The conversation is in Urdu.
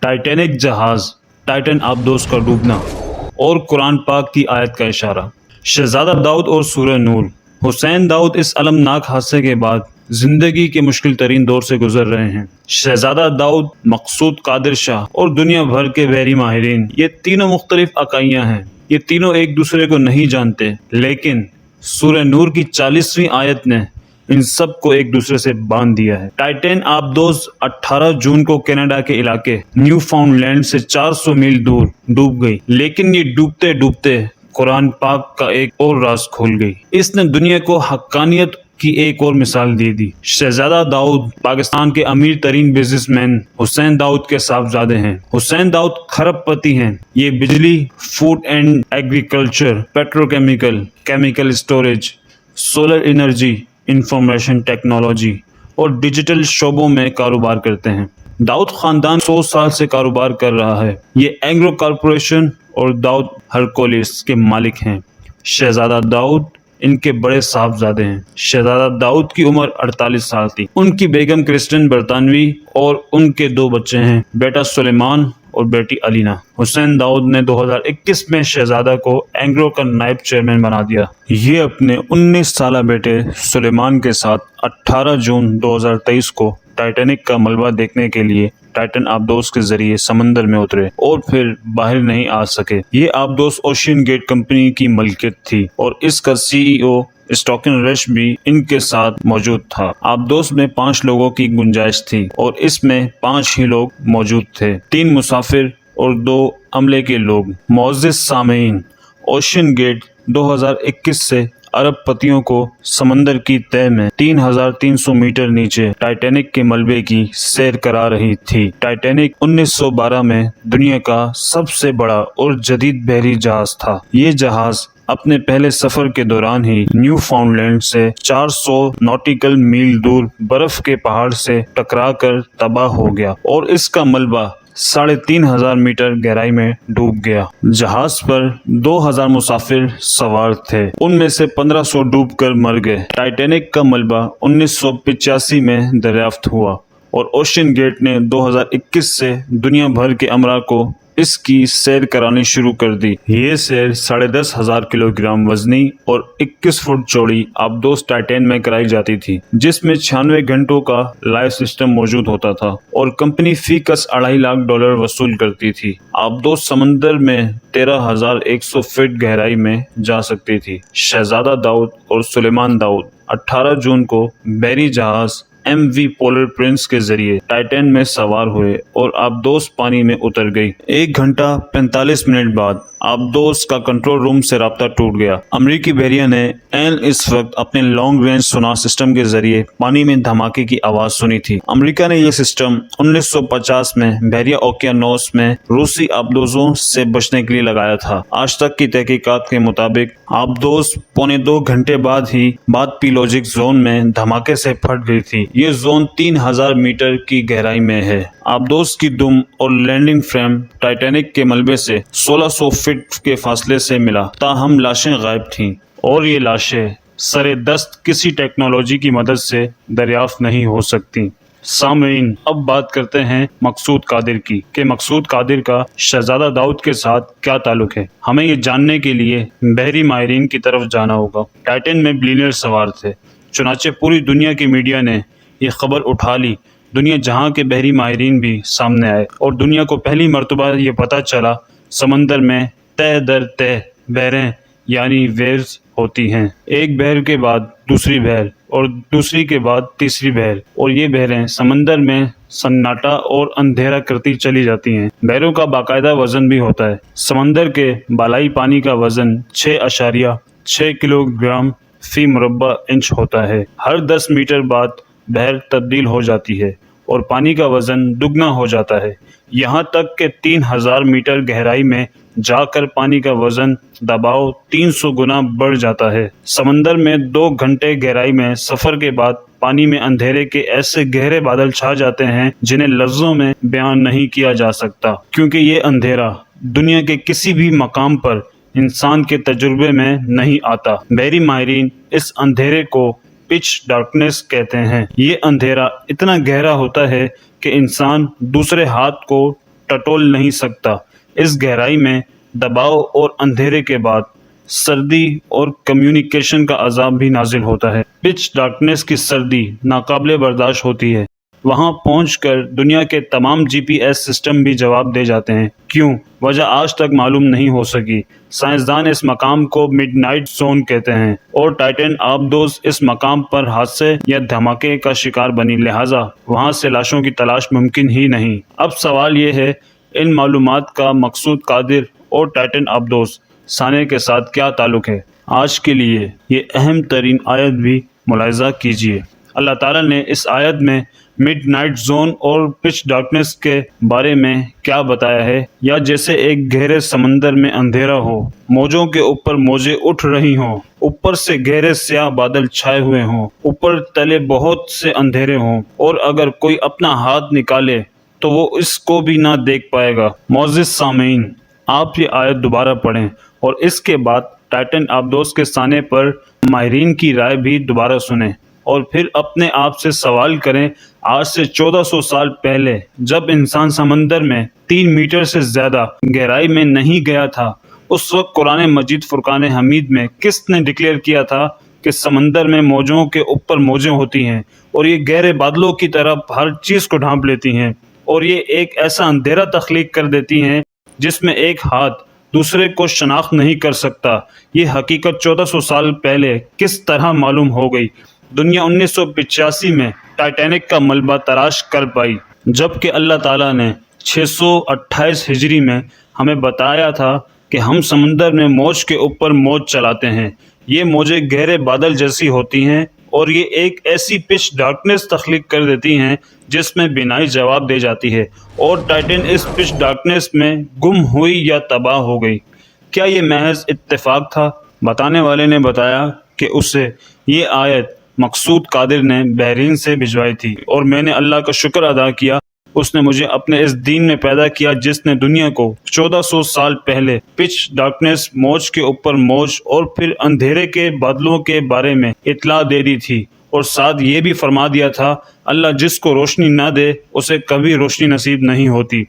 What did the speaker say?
ٹائٹینک جہاز، ٹائٹن آبدوز کا ڈوبنا اور قرآن پاک کی آیت کا اشارہ۔ شہزادہ داؤد اور سورہ نور۔ حسین داؤد اس المناک حادثے کے بعد زندگی کے مشکل ترین دور سے گزر رہے ہیں۔ شہزادہ داؤد، مقصود قادر شاہ اور دنیا بھر کے بحری ماہرین، یہ تینوں مختلف اکائیاں ہیں۔ یہ تینوں ایک دوسرے کو نہیں جانتے، لیکن سورہ نور کی 40ویں آیت نے ان سب کو ایک دوسرے سے باندھ دیا ہے۔ ٹائٹن آبدوز 18 جون کو کینیڈا کے علاقے نیو فاؤنڈ لینڈ سے 400 میل دور ڈوب گئی، لیکن یہ ڈوبتے ڈوبتے قرآن پاک کا ایک اور راز کھول گئی۔ اس نے دنیا کو حقانیت کی ایک اور مثال دے دی۔ شہزادہ داؤد پاکستان کے امیر ترین بزنس مین حسین داؤد کے صاحبزادے ہیں۔ حسین داؤد کھرب پتی ہیں۔ یہ بجلی، food and agriculture, petrochemical, chemical storage, solar energy, information technology اور ڈیجیٹل شعبوں میں کاروبار کرتے ہیں۔ داؤد خاندان 100 سال سے کاروبار کر رہا ہے۔ یہ اینگرو کارپوریشن اور داؤد ہرکولس کے مالک ہیں۔ شہزادہ داؤد ان کے بڑے صاحبزادے ہیں۔ شہزادہ داؤد کی عمر 48 سال تھی۔ ان کی بیگم کرسٹن برطانوی اور ان کے 2 بچے ہیں، بیٹا سلیمان اور بیٹی علینا۔ حسین داؤد نے 2021 میں شہزادہ کو اینگرو کا نائب چیئرمین بنا دیا۔ یہ اپنے 19 سالہ بیٹے سلیمان کے ساتھ 18 جون 2023 کو ٹائٹینک کا ملبہ دیکھنے کے لیے ٹائٹن آبدوز کے ذریعے سمندر میں اترے اور پھر باہر نہیں آ سکے۔ یہ آبدوز اوشین گیٹ کمپنی کی ملکیت تھی اور اس کا CEO اسٹاکن رش بھی ان کے ساتھ موجود تھا۔ آبدوز میں 5 لوگوں کی گنجائش تھی اور اس میں 5 ہی لوگ موجود تھے، 3 مسافر اور 2 عملے کے لوگ۔ معزز سامعین، اوشین گیٹ 2021 سے عرب پتیوں کو سمندر کی تہہ میں 3300 میٹر نیچے ٹائٹینک کے ملبے کی سیر کرا رہی تھی۔ ٹائٹینک 1912 میں دنیا کا سب سے بڑا اور جدید بحری جہاز تھا۔ یہ جہاز اپنے پہلے سفر کے دوران ہی نیو فاؤنڈ لینڈ سے 400 نوٹیکل میل دور برف کے پہاڑ سے ٹکرا کر تباہ ہو گیا اور اس کا ملبہ 3500 میٹر گہرائی میں ڈوب گیا۔ جہاز پر 2000 مسافر سوار تھے، ان میں سے 1500 ڈوب کر مر گئے۔ ٹائٹینک کا ملبہ 1985 میں دریافت ہوا اور اوشین گیٹ نے 2021 سے دنیا بھر کے امراء کو اس کی سیر کرانی شروع کر دی۔ یہ سیر 10,500 کلوگرام وزنی اور 21 فٹ چوڑی آبدوز ٹائٹین میں کرائی جاتی تھی، جس میں 96 گھنٹوں کا لائیو سسٹم موجود ہوتا تھا اور کمپنی فی کس $2.5 لاکھ وصول کرتی تھی۔ آبدوز سمندر میں 13,100 فٹ گہرائی میں جا سکتی تھی۔ شہزادہ داؤد اور سلیمان داؤد 18 جون کو بحری جہاز MV پولر پرنس کے ذریعے ٹائٹین میں سوار ہوئے اور آبدوز پانی میں اتر گئی۔ 1 گھنٹہ 45 منٹ بعد آبدوز کا کنٹرول روم سے رابطہ ٹوٹ گیا۔ امریکی بحریہ نے اس وقت اپنے لانگ رینج سونار سسٹم کے ذریعے پانی میں دھماکے کی آواز سنی تھی۔ امریکہ نے یہ سسٹم 1950 میں بحیرہ اوقیانوس میں روسی آبدوزوں سے بچنے کے لیے لگایا تھا۔ آج تک کی تحقیقات کے مطابق آبدوز 1.25 گھنٹے بعد پیلوجک زون میں دھماکے سے پھٹ گئی تھی۔ یہ زون 3000 میٹر کی گہرائی میں ہے۔ آبدوز کی دم اور لینڈنگ فریم ٹائٹینک کے ملبے سے 1600 فٹ کے فاصلے سے ملا، تاہم لاشیں غائب تھیں اور یہ لاشیں سر دست کسی ٹیکنالوجی کی مدد سے دریافت نہیں ہو سکتی۔ سامعین، اب بات کرتے ہیں مقصود قادر کی کہ مقصود قادر کا شہزادہ داؤد کے ساتھ کیا تعلق ہے۔ ہمیں یہ جاننے کے لیے بحری ماہرین کی طرف جانا ہوگا۔ ٹائٹن میں بلینئر سوار تھے، چنانچہ پوری دنیا کی میڈیا نے یہ خبر اٹھا لی۔ دنیا جہاں کے بحری ماہرین بھی سامنے آئے اور دنیا کو پہلی مرتبہ یہ پتہ چلا سمندر میں تہہ در تہہ بحریں یعنی ویوز ہوتی ہیں۔ ایک بحر کے بعد دوسری بحر اور دوسری کے بعد تیسری بحر، اور یہ بحریں سمندر میں سناٹا اور اندھیرا کرتی چلی جاتی ہیں۔ بحروں کا باقاعدہ وزن بھی ہوتا ہے۔ سمندر کے بالائی پانی کا وزن 6.6 کلو گرام فی مربع انچ ہوتا ہے۔ ہر 10 میٹر بعد بحر تبدیل ہو جاتی ہے اور پانی کا وزن دگنا ہو جاتا ہے، یہاں تک کہ 3000 میٹر گہرائی میں جا کر پانی کا وزن دباؤ 300 گنا بڑھ جاتا ہے۔ سمندر میں 2 گھنٹے گہرائی میں سفر کے بعد پانی میں اندھیرے کے ایسے گہرے بادل چھا جاتے ہیں جنہیں لفظوں میں بیان نہیں کیا جا سکتا، کیونکہ یہ اندھیرا دنیا کے کسی بھی مقام پر انسان کے تجربے میں نہیں آتا۔ بحری ماہرین اس اندھیرے کو پچ ڈارکنیس کہتے ہیں۔ یہ اندھیرا اتنا گہرا ہوتا ہے کہ انسان دوسرے ہاتھ کو ٹٹول نہیں سکتا۔ اس گہرائی میں دباؤ اور اندھیرے کے بعد سردی اور کمیونیکیشن کا عذاب بھی نازل ہوتا ہے۔ پچ ڈارکنیس کی سردی ناقابل برداشت ہوتی ہے۔ وہاں پہنچ کر دنیا کے تمام جی پی ایس سسٹم بھی جواب دے جاتے ہیں۔ کیوں؟ وجہ آج تک معلوم نہیں ہو سکی۔ سائنسدان اس مقام کو مڈ نائٹ زون کہتے ہیں اور ٹائٹن آبدوز اس مقام پر حادثے یا دھماکے کا شکار بنی، لہٰذا وہاں سے لاشوں کی تلاش ممکن ہی نہیں۔ اب سوال یہ ہے، ان معلومات کا مقصود قادر اور ٹائٹن آبدوز سانے کے ساتھ کیا تعلق ہے؟ آج کے لیے یہ اہم ترین آیت بھی ملاحظہ کیجیے۔ اللہ تعالیٰ نے اس آیت میں مڈ نائٹ زون اور پچ ڈارکنیس کے بارے میں کیا بتایا ہے؟ یا جیسے ایک گہرے سمندر میں اندھیرا ہو، موجوں کے اوپر موجیں اٹھ رہی ہوں، اوپر سے گہرے سیاہ بادل چھائے ہوئے ہوں، اوپر تلے بہت سے اندھیرے ہوں، اور اگر کوئی اپنا ہاتھ نکالے تو وہ اس کو بھی نہ دیکھ پائے گا۔ معزز سامعین، آپ یہ آیت دوبارہ پڑھیں اور اس کے بعد ٹائٹن آبدوز کے سانے پر ماہرین کی رائے بھی دوبارہ سنیں، اور پھر اپنے آپ سے سوال کریں، آج سے 1400 سال پہلے جب انسان سمندر میں 3 میٹر سے زیادہ گہرائی میں نہیں گیا تھا، اس وقت قرآن مجید فرقان حمید میں کس نے ڈکلیئر کیا تھا کہ سمندر میں موجوں کے اوپر موجیں ہوتی ہیں اور یہ گہرے بادلوں کی طرح ہر چیز کو ڈھانپ لیتی ہیں، اور یہ ایک ایسا اندھیرا تخلیق کر دیتی ہیں جس میں ایک ہاتھ دوسرے کو شناخت نہیں کر سکتا۔ یہ حقیقت 1400 سال پہلے کس طرح معلوم ہو گئی؟ دنیا 1985 میں ٹائٹینک کا ملبہ تراش کر پائی، جبکہ اللہ تعالیٰ نے 628 ہجری میں ہمیں بتایا تھا کہ ہم سمندر میں موج کے اوپر موج چلاتے ہیں۔ یہ موجیں گہرے بادل جیسی ہوتی ہیں اور یہ ایک ایسی پچ ڈارکنیس تخلیق کر دیتی ہیں جس میں بینائی جواب دے جاتی ہے، اور ٹائٹن اس پچ ڈارکنیس میں گم ہوئی یا تباہ ہو گئی۔ کیا یہ محض اتفاق تھا؟ بتانے والے نے بتایا کہ اسے یہ آیت مقصود قادر نے بحرین سے بھجوائی تھی، اور میں نے اللہ کا شکر ادا کیا، اس نے مجھے اپنے اس دین میں پیدا کیا جس نے دنیا کو 1400 سال پہلے پچ ڈارکنیس، موج کے اوپر موج اور پھر اندھیرے کے بادلوں کے بارے میں اطلاع دے دی تھی، اور ساتھ یہ بھی فرما دیا تھا، اللہ جس کو روشنی نہ دے اسے کبھی روشنی نصیب نہیں ہوتی۔